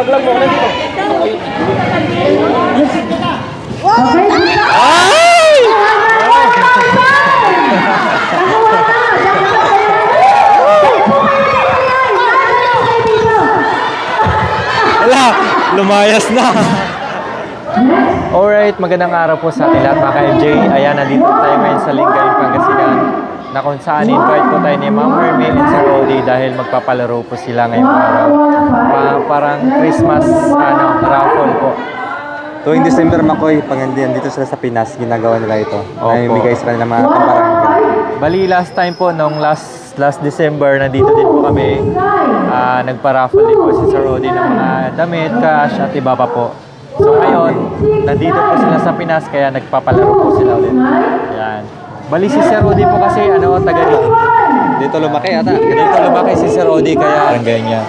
Nalaglag mo na dito. Okay. Ay! Wala, lumayas na. Alright, magandang araw po sa ating lahat mga ka-MJ. Ayan, nandito tayo ngayon sa Lingayen, Pangasinan, na kung saan invite po tayo ni Ma'am Hermie and Sir Odi dahil magpapalaro po sila ngayong araw. Parang Christmas raffle po. Tuwing December, Makoy, pag dito sila sa Pinas, ginagawa nila ito. Namimigay sa kanila mga kabarangay. Bali, last time po, nung last December, nandito din po kami. Nagpa-raffle din po si Sir Odi ng mga damit, cash, at iba pa po. So ngayon, nandito po sila sa Pinas, kaya nagpapalaro po sila ulit. Yan. Bali si Sir Odi po kasi, taga dito. Dito lumaki ata. Dito lumaki si Sir Odi, kaya barangay niya.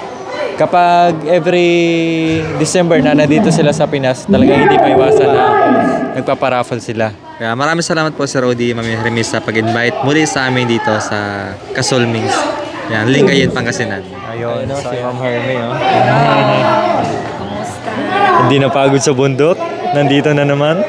Kapag every December na nandito sila sa Pinas, talagang hindi maiwasan na nagpaparaffle sila. Kaya maraming salamat po Sir Odi, Mami Hermie sa pag-invite muli sa amin dito sa Kasolmings. Yan, Lingayen, Pangasinan. Ayun, si Ma'am Hermie. Hindi napagod sa bundok. Nandito na naman.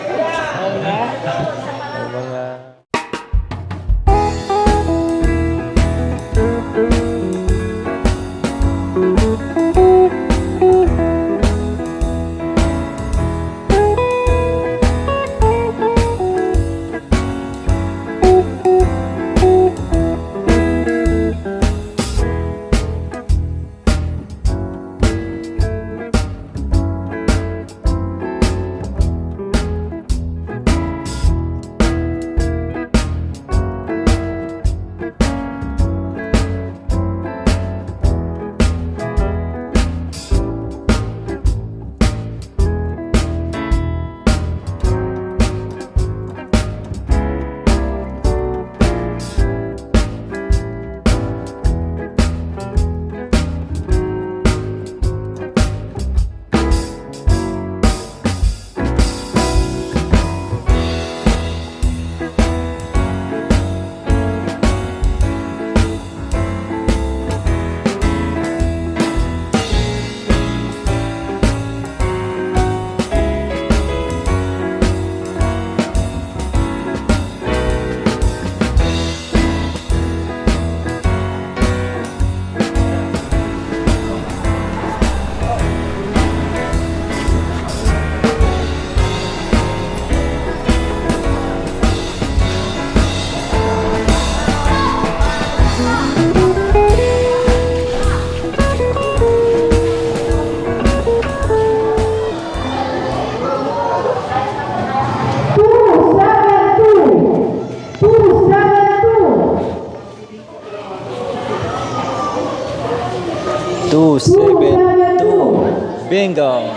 Bingo!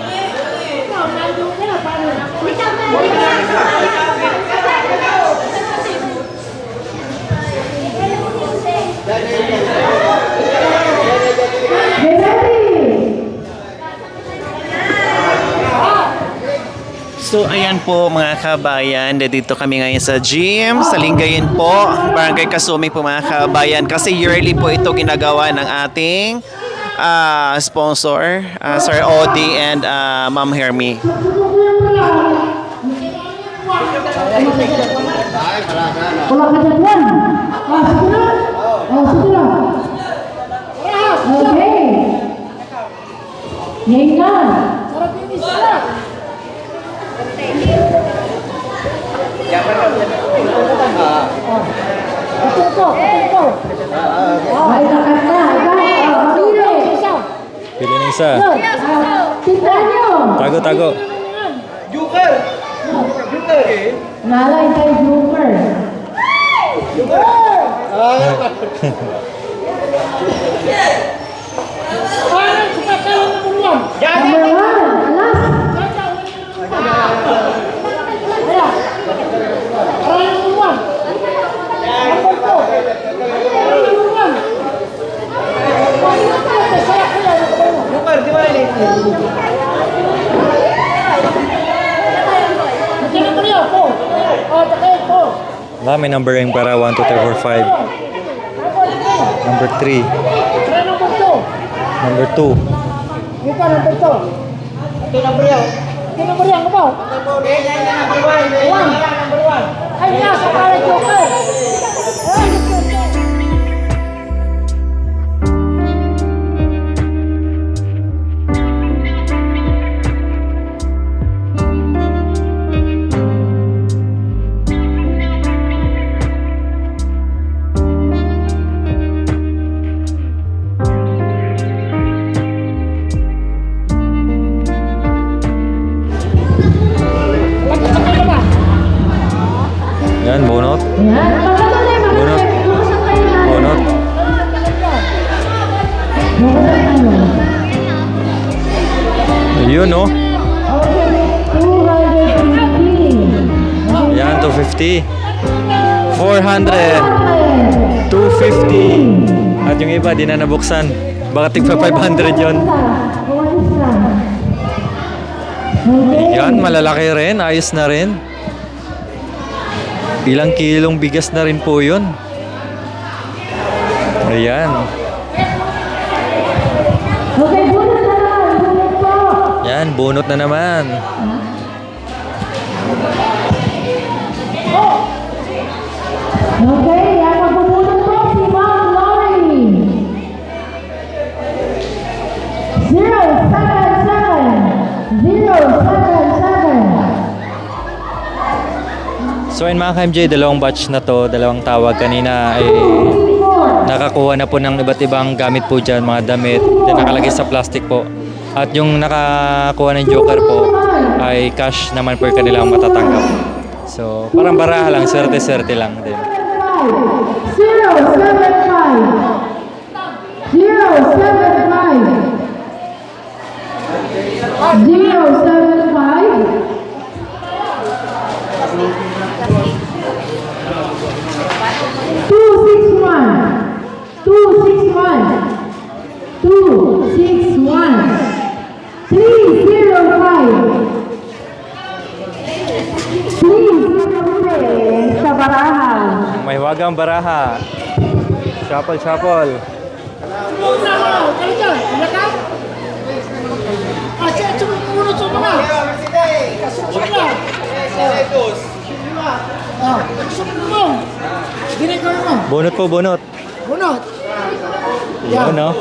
So ayan po mga kabayan, dito kami ngayon sa gym, sa Lingayen po, Barangay Kasuming po mga kabayan. Kasi yearly po ito ginagawa ng ating sponsor, Sir Odi and Ma'am Hermie. Wala ka dyan. Okay. Ngayon na. Pili ng isa. Tingnan nyo. Tago. Joker! Nalay tayo Joker. Number 1. Joker, di ba ini? Wala, may number yung para 1, 2, 3, 4, 5. Number 3. Number 2. Ito, number 2. Ito na bro. Ito, number 1. Ito. One. Ay, nasa para Joker. Ay, Yan, bunot. Yan, magkatuloy, Bunot. Buksan kayo na. Bunot. Ayun, oh. Okay, 250. Yan, 250. 400. 250. At yung iba, di na nabuksan. Baka tigpa 500 yun. Yan, malalaki rin. Ayos na rin. Ilang kilong bigas na rin po yun. Ayan. Okay, bunot na naman. Bunot po. Yan, bunot na naman. Okay, yan magbubunot po si Ma'am Lori. 077. 077. So yun mga ka-MJ, dalawang batch na to, dalawang tawag kanina ay nakakuha na po ng iba't ibang gamit po dyan, mga damit na nakalagay sa plastic po. At yung nakakuha ng Joker po ay cash naman po yung kanilang matatanggap. So parang baraha lang, swerte-swerte lang din. 305. Sa barahan. May wagang baraha. Shuffle, shuffle. Bunot po, bunot. Bunot. Yun, no?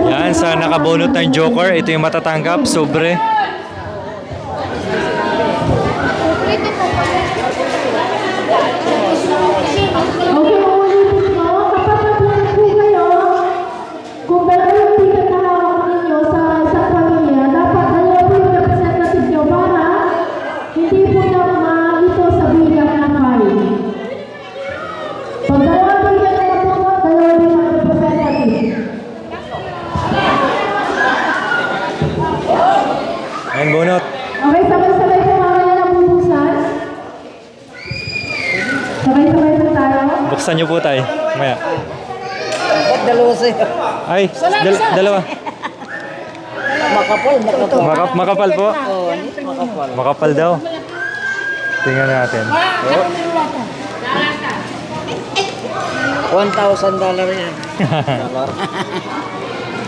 Yan, sa nakabunot ng Joker, ito yung matatanggap, sobre. Okay, ulitin ko. Kapag nag-plan po kayo, kung dalawa yung ticket na hawak ninyo sa isang pamilya, dapat dalawa po yung representative nyo para hindi po na ito sa bilang ng file. Pag dalawa po yung nagpapot, dalawa din ang representative. Ayan, bunot. Okay, sabay-sabay po mamaya na bubuksan. Sabay-sabay po tayo. Buksan niyo po tayo. Maya. Dalawa sa'yo. Ay, dalawa. Makapal. Makapal po. Oo, makapal. Makapal daw. Tingnan natin. $1,000 yan.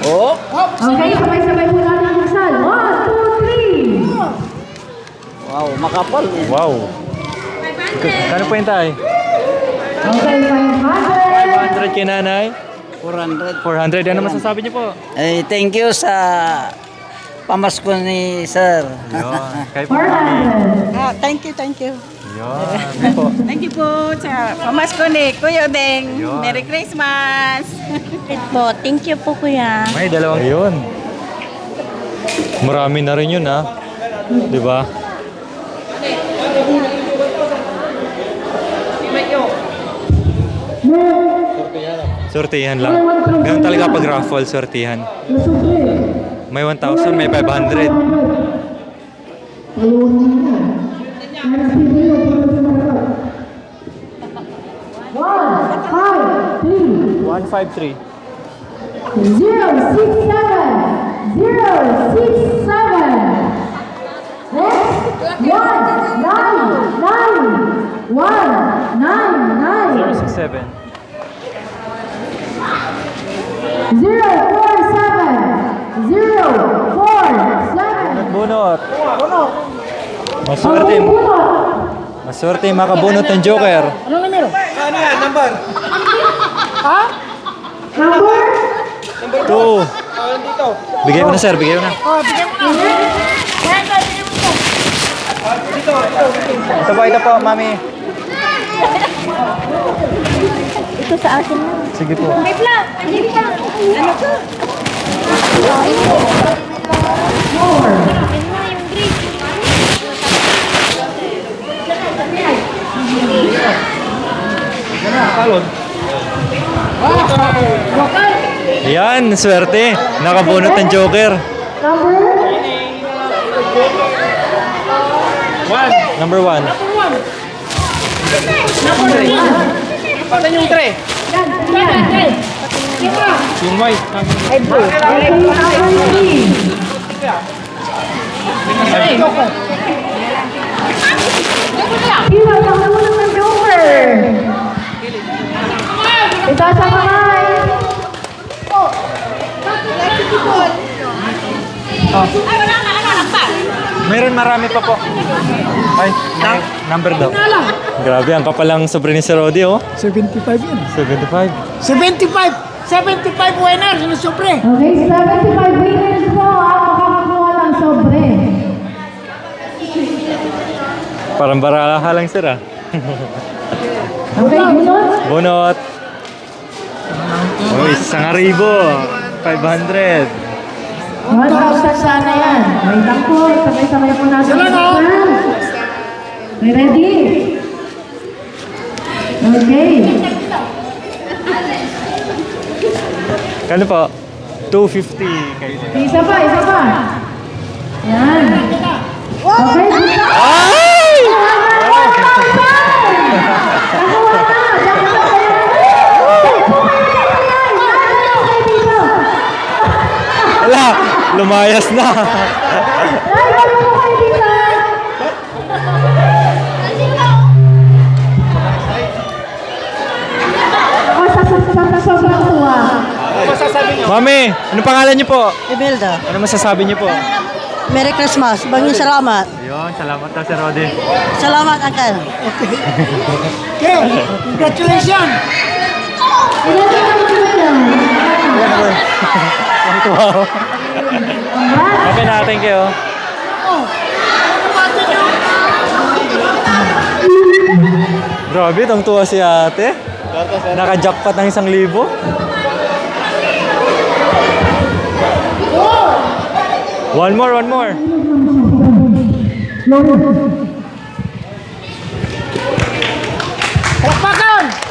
Oh. Okay, sabay-sabay po natin buksan. 1, 2, 3. Wow, makapal. Wow. Kano po yung tayo? Okay, 500. 500 kay nanay. 400. 400. Ano masasabi niyo po? Eh, thank you sa pamasko ni Sir. Yun. Kay 400. Thank you. Yun. Ano po? Thank you po sa pamasko ni Kuya Deng. Yun. Merry Christmas! Po, thank you po kuya. May dalawang. Ayun. Marami na rin yun, ha? Di ba? Sortihan lang. Ganun talaga pag raffle, sortihan. May 1,000, may 500. 153. 199. 067. bunot. Maswerte. Maswerte makabunot ng Joker. Number? 2. Bigay mo na, sir. Bigay mo na. Ito po, mami. Ito sa akin na. Sige po. May vlog! Ano to? Yan, swerte. Nakabunot ng Joker. Number 1. Yung white. Iwan ang unang ng Joker. Itaas ang kamay. Meron marami pa po. Ay, number daw. Grabe, ang kapalang sobre ni Sir Rodi, oh. 75 yun. 75. 75 winners na sobre. Okay, 75 winners po ang makakakuha ng sobre. Parang barala lang, sir, ah. Okay, bunot. Bunot. Oh, 1,000. 500. 1,000 sana yan. May lang po. Sabay-sabay po natin. Ready? Okay. Kano po? 250. Kayo. Isa pa. Yan. Okay, bunot. Ay! Nakuha na. Wala, lumayas na. Mami, ano pangalan niyo po? Imelda, Ano masasabi niyo po? Merry Christmas. Banging salamat. Ayun, salamat na, Sir Rodi. Salamat, Uncle. Okay, congratulations. Wow. Okay na, thank you. Grabe, tuwa si ate. Naka-jackpot ng 1,000. One more.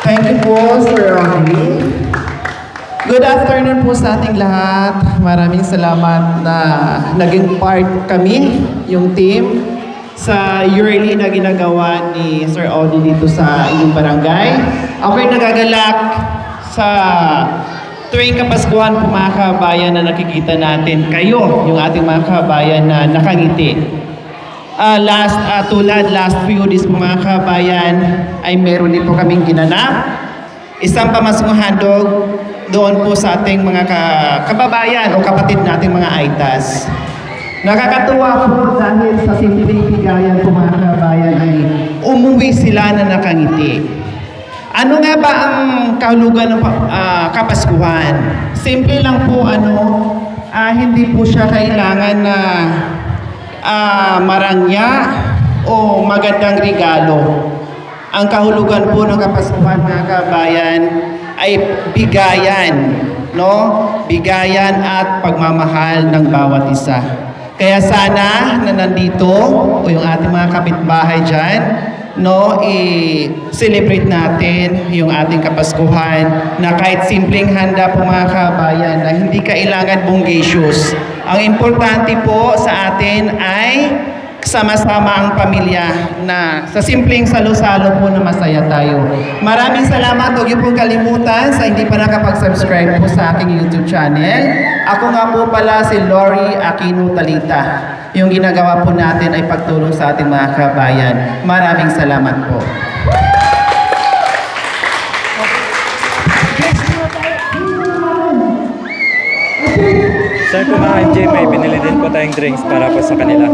Thank you po, Sir Ronnie. Good afternoon po sa ating lahat. Maraming salamat na naging part kami, yung team, sa yearly na ginagawa ni Sir Audi dito sa inyong barangay. Ako'y nagagalak sa tuwing Kapaskuhan po mga kabayan na nakikita natin kayo, yung ating mga kabayan na nakangiti. Last few days po mga kabayan ay meron din po kaming ginanap. Isang pamasong handog doon po sa ating mga kababayan o kapatid nating mga aitas. Nakakatuwa po dahil sa simpleng bigayan po mga kabayan ay umuwi sila na nakangiti. Ano nga ba ang kahulugan ng Kapaskuhan? Simple lang po hindi po siya kailangan na marangya o magandang regalo. Ang kahulugan po ng Kapaskuhan mga kabayan ay bigayan, no? Bigayan at pagmamahal ng bawat isa. Kaya sana na nandito o yung ating mga kapitbahay dyan, no, i-celebrate natin yung ating Kapaskuhan na kahit simpleng handa po mga kabayan na hindi kailangan bonggacious. Ang importante po sa atin ay sama-sama ang pamilya na sa simpleng salo-salo po na masaya tayo. Maraming salamat. Huwag niyo pong kalimutan sa hindi pa nakapag-subscribe po sa aking YouTube channel. Ako nga po pala si Lori Aquino Talita. Yung ginagawa po natin ay pagtulong sa ating mga kabayan. Maraming salamat po. Sir, kung mga MJ, may binili din po tayong drinks para po sa kanila.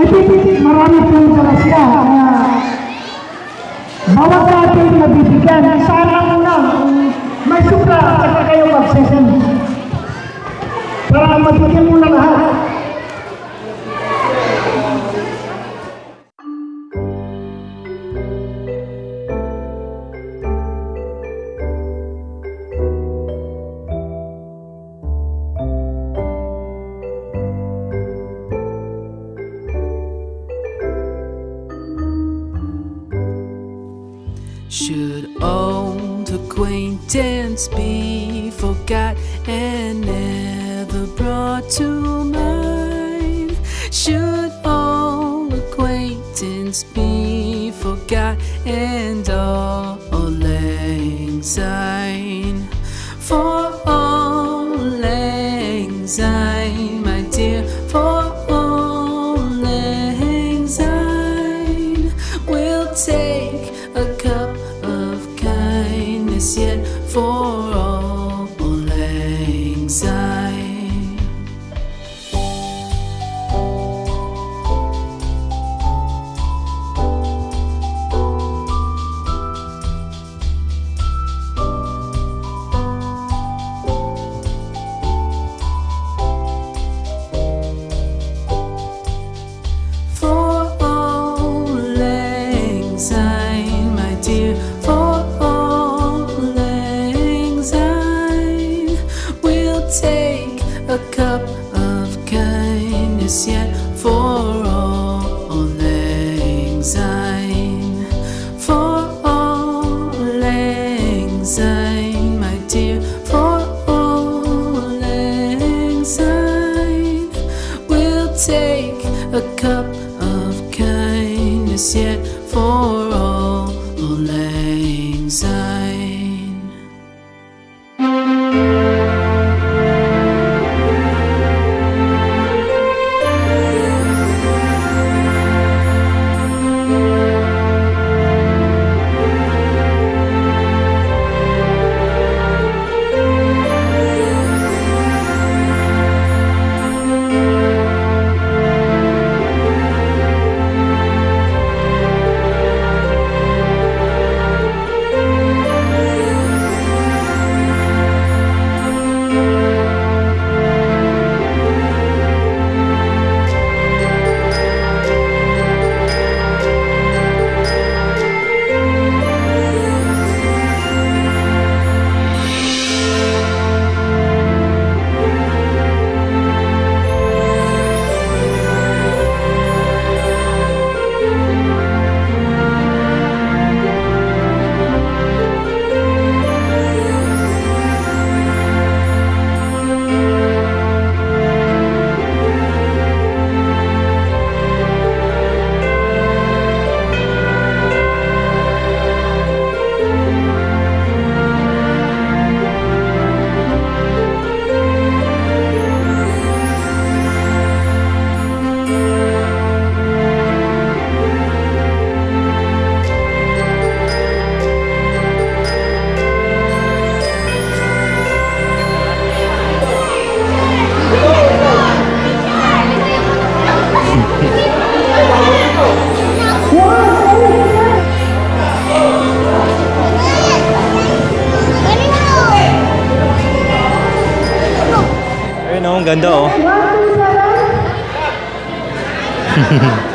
I think marami pong talasya na bawat ating nabibigyan, sana muna may supra at saka kayo mag-session para mabigyan muna lahat. Should old acquaintance be forgot and never brought to mind? Should old acquaintance be forgot and all lang syne? For all lang syne, my dear, for all lang syne, we'll take a cup of kindness yet for all lang syne. For all lang syne, my dear, for all lang syne, we'll take a cup of kindness yet for all lang syne. For all lang syne, my dear, for all lang syne, we'll take a cup of kindness yet for all lang syne. Ayun oh, ang ganda oh. 127.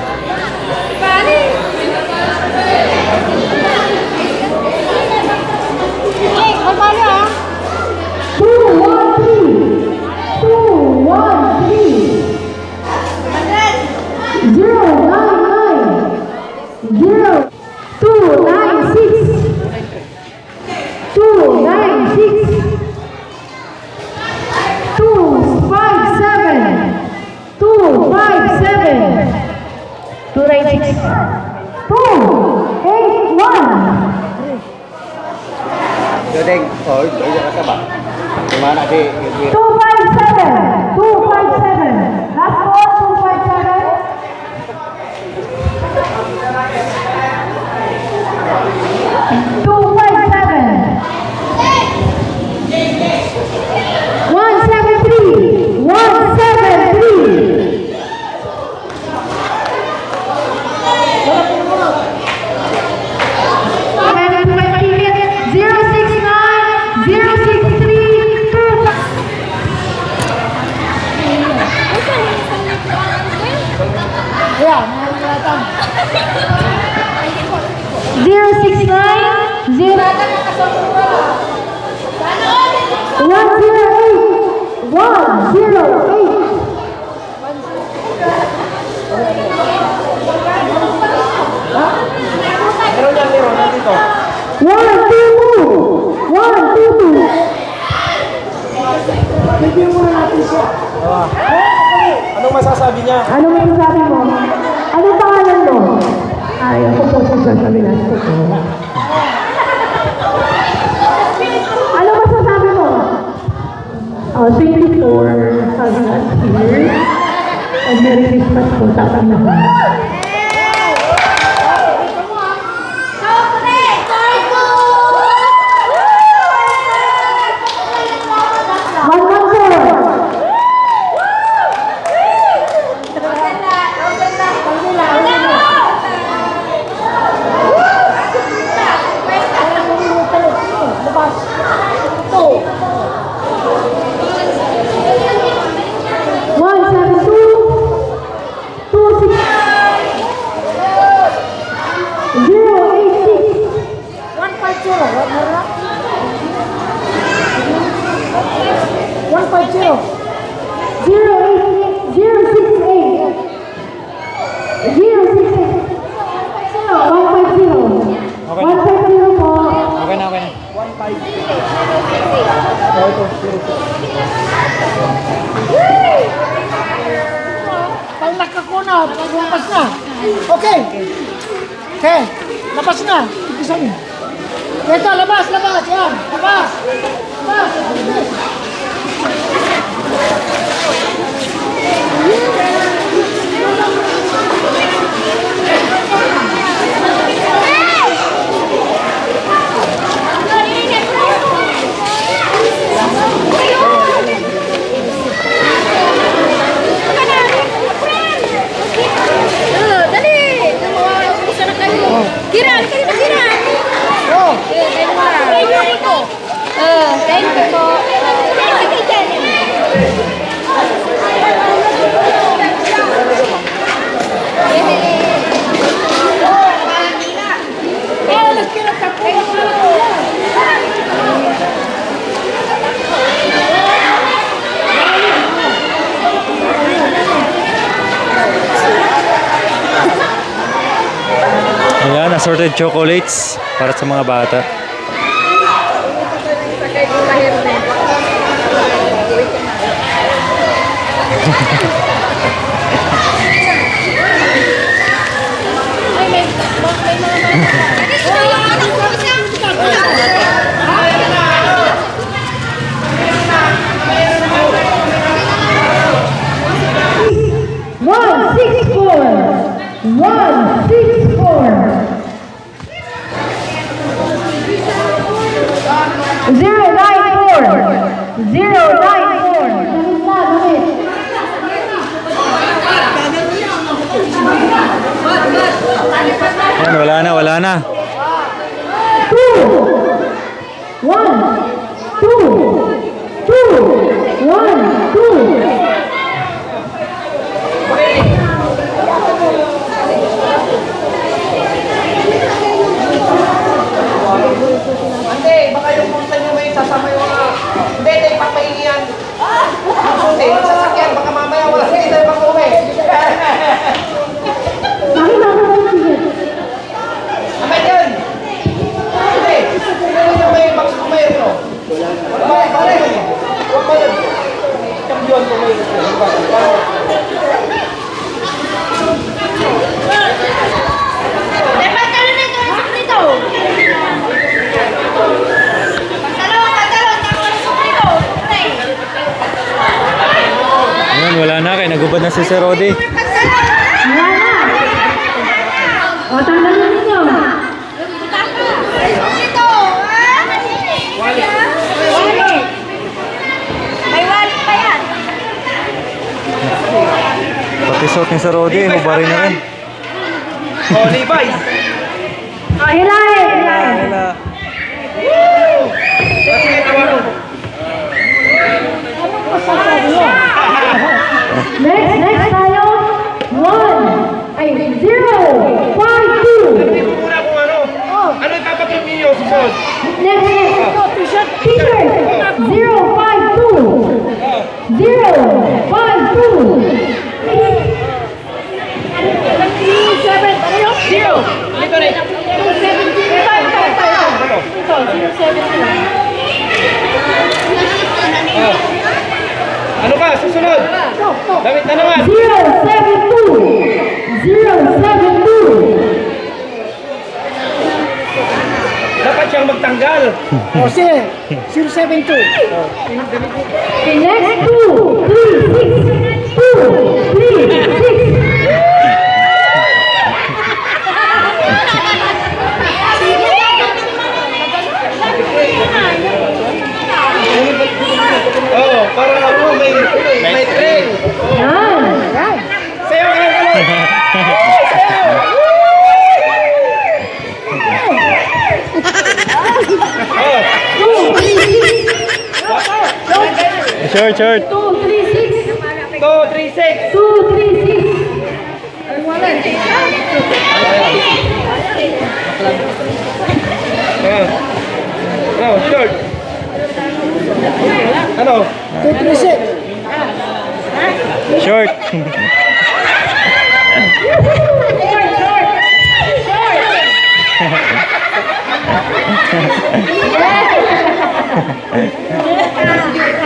Last call, 257. 173. 173. Zero 108 108. One, two, two. Bigyan muna natin siya. Anong masasabi niya? Ano masasabi mo? Anong pangalan mo? Ay, ako po sa Sabinas ko. Ano masasabi mo? Thank you for having us here. And Merry Christmas po sa ating lahat. Pag nakakuna, lumabas na. Okay. Okay. Labas na. Ipisa mo. Ito, labas. Yan. Labas. Kiran. Oh. Thank you po. Ayan, assorted chocolates para sa mga bata. Ayan, wala na. 2. Ante, baka yung punta nyo may sasama yung mga... Hindi, tayo papahingi yan. Susunod, yung sasakyan, baka mamaya wala hindi tayo pag-uwi. Amay yun! Ante, yung may box kumayo, no? Wala na. Pare, huwag mo yun. Kambiyon kumayo. nagubad na si Sir Rodi. Wala na. O, tanggalin ninyo. May wallet pa yan. Pati suot ni Sir Rodi, hubarin na rin. Oh, Levi's. O, hilahin, hilahin. Wala. Next tayo. 052. Una kung ano. Ano ipapatrip ninyo susunod? Next. T-shirt. 052. 052. 0. Dito rin. Ano ka? Susunod. Damit na naman. 072. 072. Dapat siyang magtanggal. O, sige. 072. Next 236. 236. Oo, para ano, may trail. Yan. Sayo ka lang. Short, short. 236. 236. 236. Ano, short. Ano? 236. Short.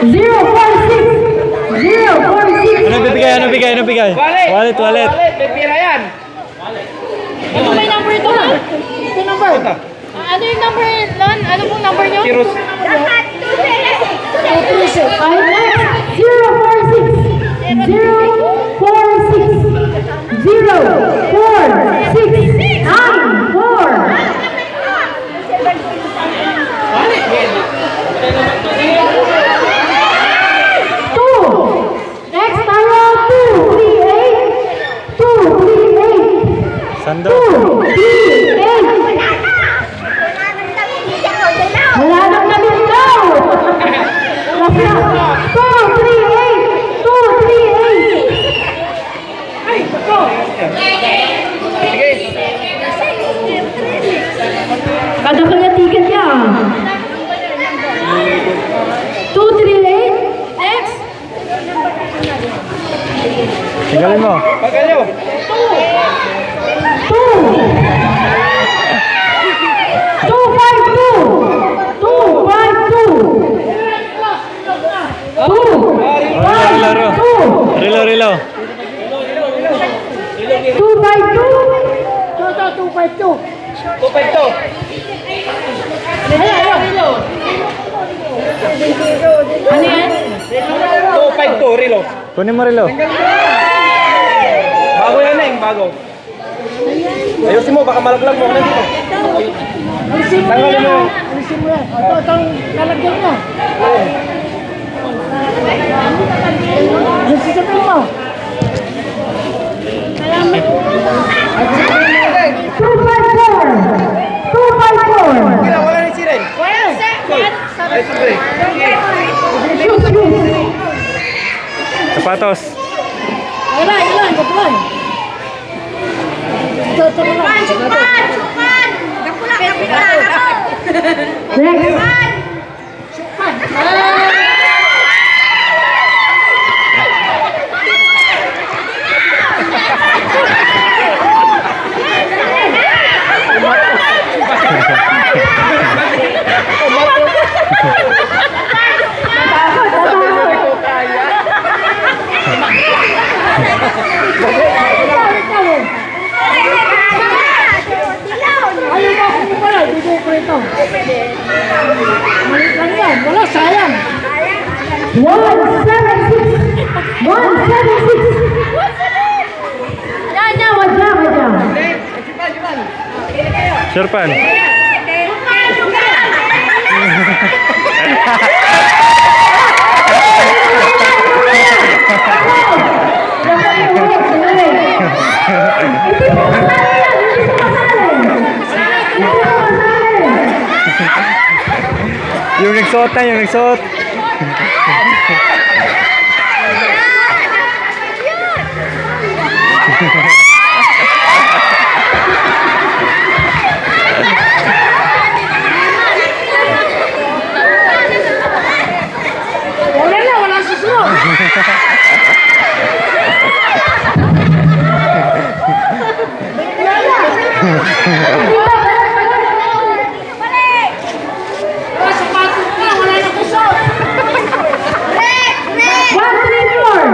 Zero 46. Ano bibigay? Ano bigay? Ano bigay? Wallet, wallet. May pira yan. Ano may number ito? Ito number. Ano yung number, Lon? Ano pong number nyo? Kirus. 236. Ay, next. 046. 2. Next tayo, 238. 238. Sando. 238. Wala nang damit daw. 238. 238. Kada kanya ticket niya. 238. Next. Tinggalin mo. Pagkalyo. 252. Rilo, rilo. 252. Ito, 252. 252. Ano yan? 252, Rilo. Kunin mo rilo. Bago yan na yung bago. Ayusin mo, baka malaglag mo. Ano dito? Alisin mo Tanggalin yan. mo. Alisin mo yan. Ito, itong lalagyan mo. Alisin mo. 254. Wala ni Siren. Ay, sorry. Sapatos. Ilan. Ito na lang. Next. Ayaw mo ako pala. Bigay ko ito. Malit lang yan. Wala, sayang. 176. 176. Sure pan. Yung nagsuot na, yung nagsuot. Wala na, wala susunod. Wala sapatos na, wala na kusot. 1, 3, 4.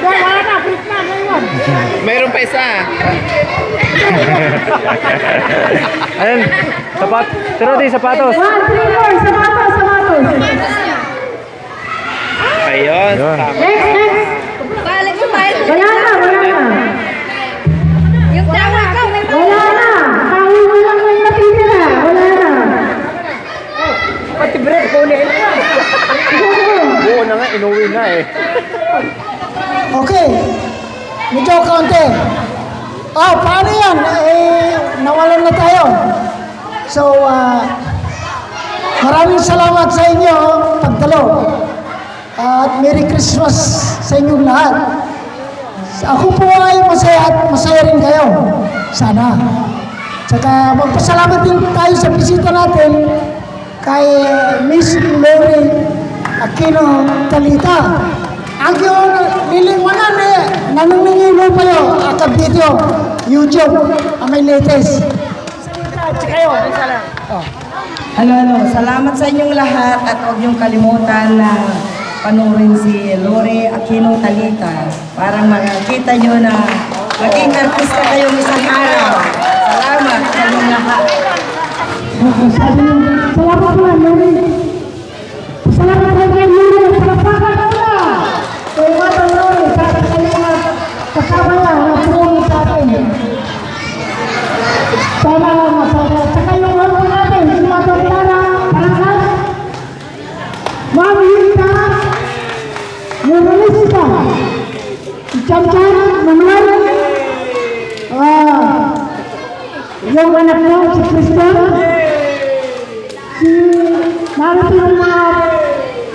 Wala na, break na, ngayon. Mayroon pa isa. Ayun, sapat. Sir Rodi, sapatos. 1, 3, 4. Sapatos. Ayun. Yun. Next. Balik mo, balik. Wala na. Yung tawag ko, may Wala na. Kawin mo lang yung natitira. Wala na. Pati break, kunin. Oo na nga, inuwi na eh. Okay. Medyo kaunti. Paano yan? Nawalan na tayo. So, maraming salamat sa inyo, pagdalo. At Merry Christmas sa inyong lahat. Ako po ay masaya at masaya rin kayo. Sana. Tsaka magpasalamat din tayo sa bisita natin kay Miss Lori Aquino Talita. Ang yung liliwanan nananingilo pa yun, akab dito, YouTube, ang may latest. Ano, salamat sa inyong lahat at huwag niyong kalimutan na panoorin si Lori Aquino Talita para makita niyo na maging artista kayong isang araw. Salamat sa inyong lahat. Salamat po, Lori. Salamat po kay Lori. Salamat po. Kay Mata Lori. Sa kanyang kasama niya na tumulong sa atin. Sana sa kanyang laro natin. Si Mata Clara, Parangal. Ma'am Hilda. Muralisita. Si Chamchan, Manuel. Yung anak niya, si Christian. Narito yung mga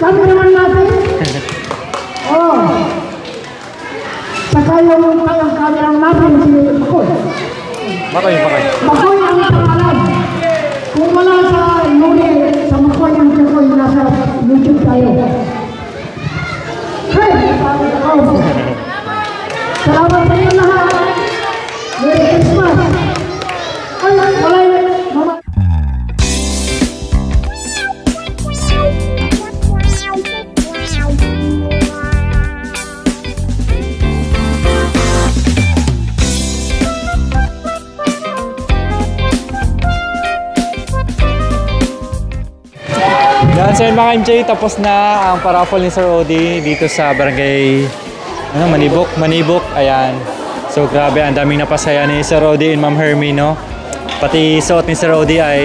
cameraman natin. Saka yung cameraman natin, si Makoy. Makoy. Makoy ang pangalan. Kung wala sa Lori, sa Makoy ang Makoy, nasa YouTube tayo. Hey! Salamat sa inyo lahat. Merry Christmas. Ay, wala yung mama. Yan, so yun mga MJ, tapos na ang paraffle ni Sir Odi dito sa barangay Manibok. Ayan. So grabe, ang daming napasaya ni Sir Odi and Ma'am Hermie, no? Pati suot ni Sir Odi ay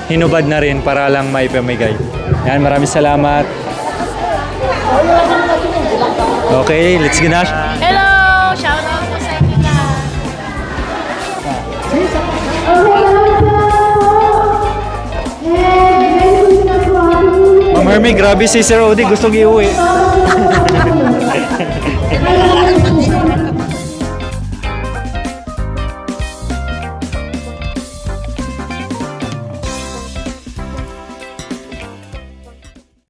hinubad na rin para lang maipamigay. Yan, maraming salamat. Okay, let's go na. Hello! Shout out po sa inyo lahat. Ma'am Hermie, grabe si Sir Odi, gustong iuwi. Ay,